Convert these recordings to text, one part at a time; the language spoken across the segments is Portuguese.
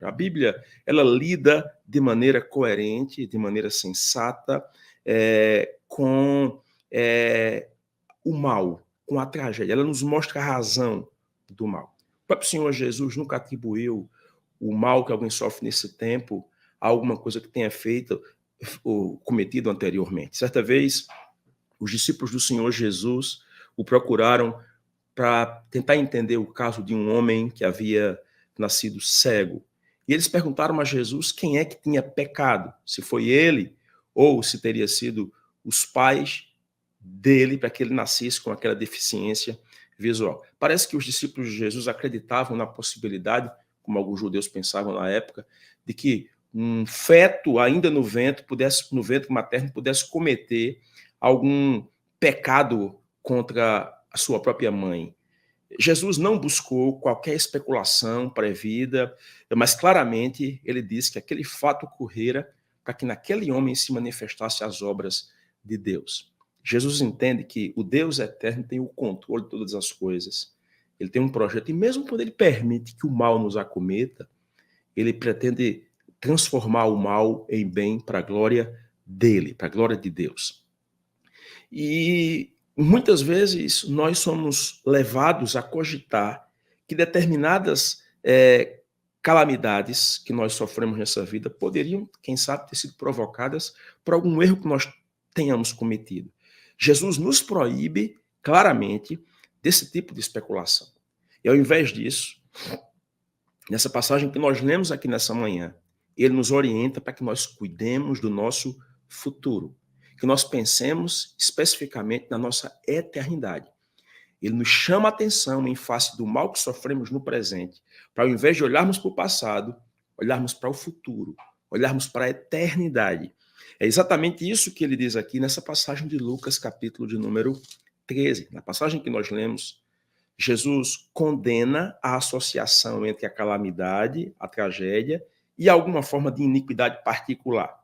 A Bíblia, ela lida de maneira coerente, de maneira sensata, com o mal, com a tragédia. Ela nos mostra a razão do mal. O próprio Senhor Jesus nunca atribuiu o mal que alguém sofre nesse tempo a alguma coisa que tenha feito ou cometido anteriormente. Certa vez, os discípulos do Senhor Jesus o procuraram para tentar entender o caso de um homem que havia nascido cego. E eles perguntaram a Jesus quem é que tinha pecado, se foi ele ou se teria sido os pais dele para que ele nascesse com aquela deficiência visual. Parece que os discípulos de Jesus acreditavam na possibilidade, como alguns judeus pensavam na época, de que um feto ainda no ventre materno pudesse cometer algum pecado contra a sua própria mãe. Jesus não buscou qualquer especulação pré-vida, mas claramente ele disse que aquele fato ocorrera para que naquele homem se manifestasse as obras de Deus. Jesus entende que o Deus eterno tem o controle de todas as coisas. Ele tem um projeto, e mesmo quando ele permite que o mal nos acometa, ele pretende transformar o mal em bem para a glória dele, para a glória de Deus. E muitas vezes nós somos levados a cogitar que determinadas calamidades que nós sofremos nessa vida poderiam, quem sabe, ter sido provocadas por algum erro que nós tenhamos cometido. Jesus nos proíbe claramente desse tipo de especulação. E ao invés disso, nessa passagem que nós lemos aqui nessa manhã, ele nos orienta para que nós cuidemos do nosso futuro, que nós pensemos especificamente na nossa eternidade. Ele nos chama a atenção em face do mal que sofremos no presente, para ao invés de olharmos para o passado, olharmos para o futuro, olharmos para a eternidade. É exatamente isso que ele diz aqui nessa passagem de Lucas, capítulo de número 13. Na passagem que nós lemos, Jesus condena a associação entre a calamidade, a tragédia e alguma forma de iniquidade particular.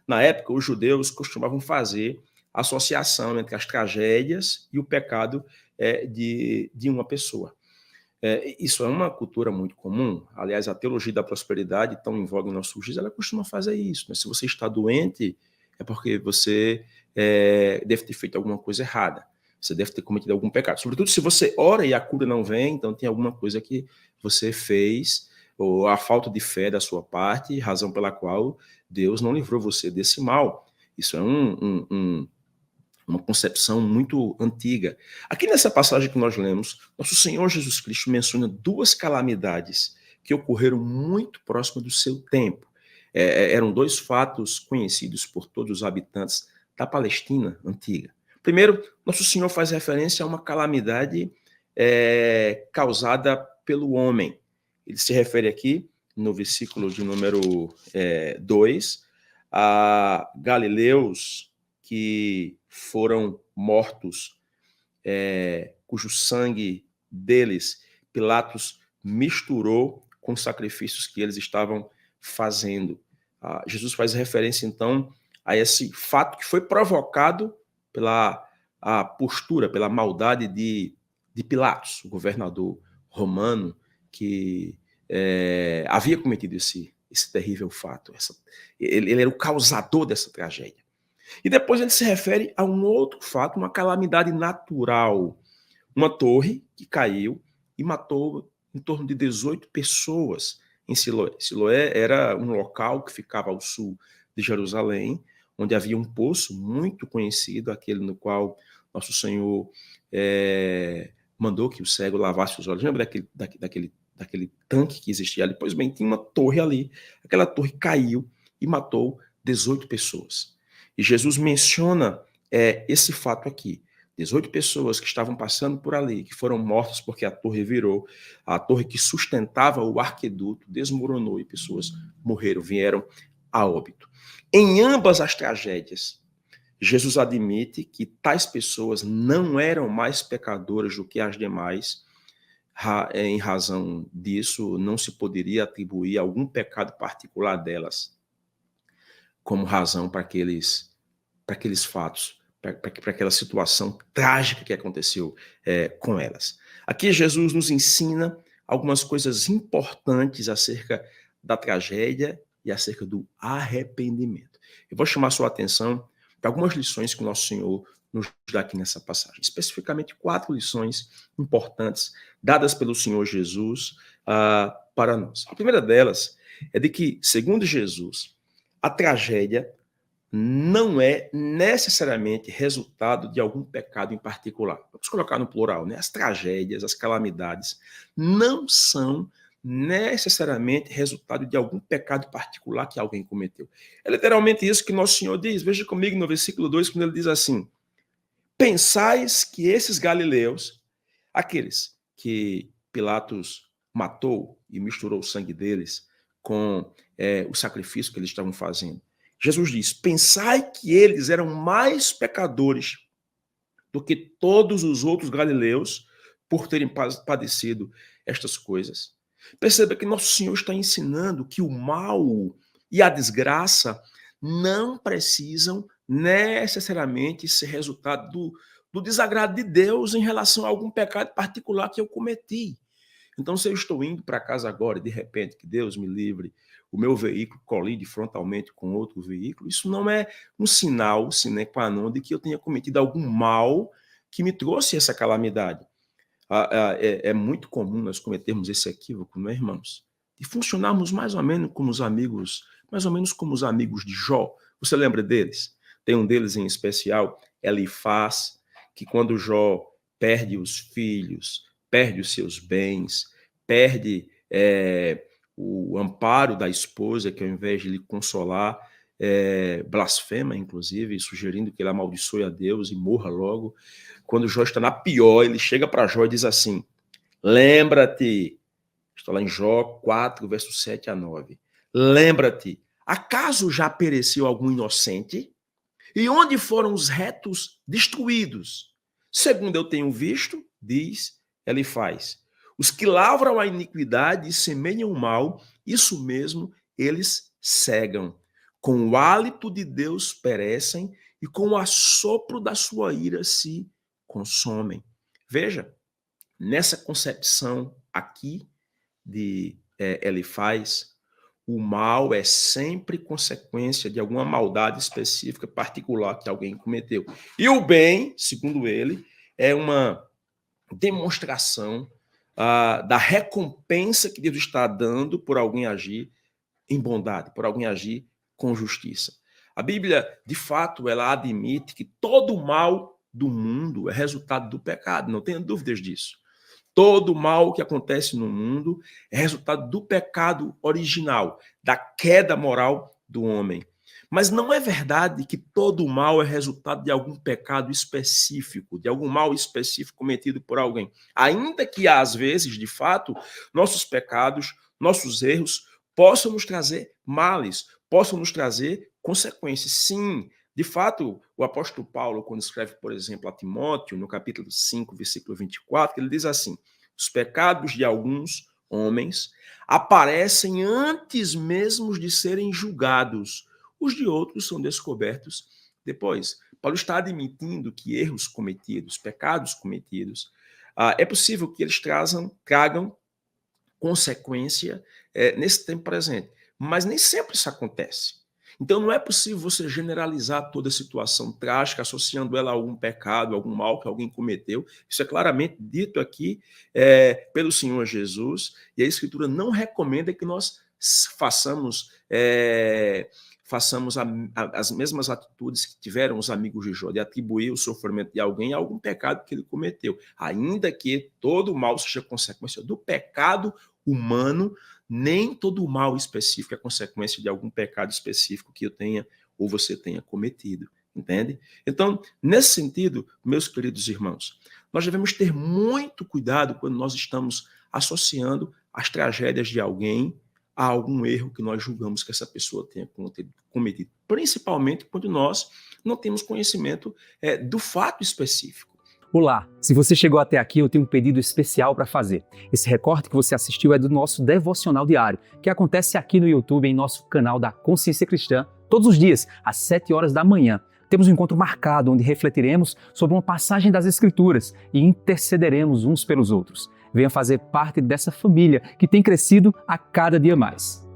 Na época, os judeus costumavam fazer associação entre as tragédias e o pecado de uma pessoa. Isso é uma cultura muito comum. Aliás, a teologia da prosperidade, tão em voga em nossos dias, ela costuma fazer isso. Né? Se você está doente, é porque você deve ter feito alguma coisa errada. Você deve ter cometido algum pecado. Sobretudo se você ora e a cura não vem, então tem alguma coisa que você fez, ou a falta de fé da sua parte, razão pela qual Deus não livrou você desse mal. Isso é uma concepção muito antiga. Aqui nessa passagem que nós lemos, nosso Senhor Jesus Cristo menciona duas calamidades que ocorreram muito próximo do seu tempo. Eram dois fatos conhecidos por todos os habitantes da Palestina antiga. Primeiro, nosso Senhor faz referência a uma calamidade causada pelo homem. Ele se refere aqui, no versículo de número 2, a galileus que foram mortos, cujo sangue deles Pilatos misturou com os sacrifícios que eles estavam fazendo. Jesus faz referência, então, a esse fato que foi provocado pela postura, pela maldade de Pilatos, o governador romano, que havia cometido esse terrível fato. Ele era o causador dessa tragédia. E depois ele se refere a um outro fato, uma calamidade natural. Uma torre que caiu e matou em torno de 18 pessoas em Siloé. Siloé era um local que ficava ao sul de Jerusalém, onde havia um poço muito conhecido, aquele no qual nosso Senhor mandou que o cego lavasse os olhos. Lembra daquele tanque que existia ali? Pois bem, tinha uma torre ali. Aquela torre caiu e matou 18 pessoas. E Jesus menciona esse fato aqui. 18 pessoas que estavam passando por ali, que foram mortas porque a torre virou, a torre que sustentava o arqueduto desmoronou e pessoas morreram, vieram a óbito. Em ambas as tragédias, Jesus admite que tais pessoas não eram mais pecadoras do que as demais. Em razão disso, não se poderia atribuir algum pecado particular delas como razão para aqueles fatos, para aquela situação trágica que aconteceu com elas. Aqui Jesus nos ensina algumas coisas importantes acerca da tragédia e acerca do arrependimento. Eu vou chamar sua atenção para algumas lições que o nosso Senhor nos dá aqui nessa passagem. Especificamente 4 lições importantes dadas pelo Senhor Jesus para nós. A primeira delas é de que, segundo Jesus, a tragédia não é necessariamente resultado de algum pecado em particular. Vamos colocar no plural, né? As tragédias, as calamidades não são necessariamente resultado de algum pecado particular que alguém cometeu. É literalmente isso que nosso Senhor diz. Veja comigo no versículo 2, quando ele diz assim: pensais que esses galileus, aqueles que Pilatos matou e misturou o sangue deles com o sacrifício que eles estavam fazendo, Jesus diz: pensai que eles eram mais pecadores do que todos os outros galileus por terem padecido estas coisas. Perceba que nosso Senhor está ensinando que o mal e a desgraça não precisam necessariamente ser resultado do desagrado de Deus em relação a algum pecado particular que eu cometi. Então, se eu estou indo para casa agora e de repente, que Deus me livre, o meu veículo colide frontalmente com outro veículo, isso não é um sinal sine qua non de que eu tenha cometido algum mal que me trouxe essa calamidade. É muito comum nós cometermos esse equívoco, não é, irmãos? De funcionarmos mais ou menos como os amigos de Jó. Você lembra deles? Tem um deles em especial, Elifaz, que quando Jó perde os filhos, perde os seus bens, perde o amparo da esposa, que ao invés de lhe consolar, blasfema, inclusive, sugerindo que ele amaldiçoe a Deus e morra logo. Quando Jó está na pior, ele chega para Jó e diz assim: lembra-te, está lá em Jó 4, versos 7 a 9, lembra-te, acaso já pereceu algum inocente? E onde foram os retos destruídos? Segundo eu tenho visto, diz Elifaz, os que lavram a iniquidade e semeiam o mal, isso mesmo eles cegam. Com o hálito de Deus perecem e com o assopro da sua ira se consomem. Veja, nessa concepção aqui de Elifaz, o mal é sempre consequência de alguma maldade específica, particular que alguém cometeu. E o bem, segundo ele, é uma demonstração da recompensa que Deus está dando por alguém agir em bondade, por alguém agir com justiça. A Bíblia, de fato, ela admite que todo o mal do mundo é resultado do pecado, não tenha dúvidas disso. Todo o mal que acontece no mundo é resultado do pecado original, da queda moral do homem. Mas não é verdade que todo o mal é resultado de algum pecado específico, de algum mal específico cometido por alguém. Ainda que, às vezes, de fato, nossos pecados, nossos erros possam nos trazer males, possam nos trazer consequências. Sim, de fato, o apóstolo Paulo, quando escreve, por exemplo, a Timóteo, no capítulo 5, versículo 24, ele diz assim: os pecados de alguns homens aparecem antes mesmo de serem julgados. Os de outros são descobertos depois. Paulo está admitindo que erros cometidos, pecados cometidos, é possível que eles tragam consequência nesse tempo presente. Mas nem sempre isso acontece. Então não é possível você generalizar toda a situação trágica, associando ela a algum pecado, algum mal que alguém cometeu. Isso é claramente dito aqui pelo Senhor Jesus, e a Escritura não recomenda que nós façamos as mesmas atitudes que tiveram os amigos de Jó, de atribuir o sofrimento de alguém a algum pecado que ele cometeu, ainda que todo o mal seja consequência do pecado humano. Nem todo o mal específico é consequência de algum pecado específico que eu tenha ou você tenha cometido, entende? Então, nesse sentido, meus queridos irmãos, nós devemos ter muito cuidado quando nós estamos associando as tragédias de alguém a algum erro que nós julgamos que essa pessoa tenha cometido, principalmente quando nós não temos conhecimento do fato específico. Olá, se você chegou até aqui, eu tenho um pedido especial para fazer. Esse recorte que você assistiu é do nosso devocional diário, que acontece aqui no YouTube, em nosso canal da Consciência Cristã, todos os dias, às 7 horas da manhã. Temos um encontro marcado, onde refletiremos sobre uma passagem das Escrituras e intercederemos uns pelos outros. Venha fazer parte dessa família que tem crescido a cada dia mais.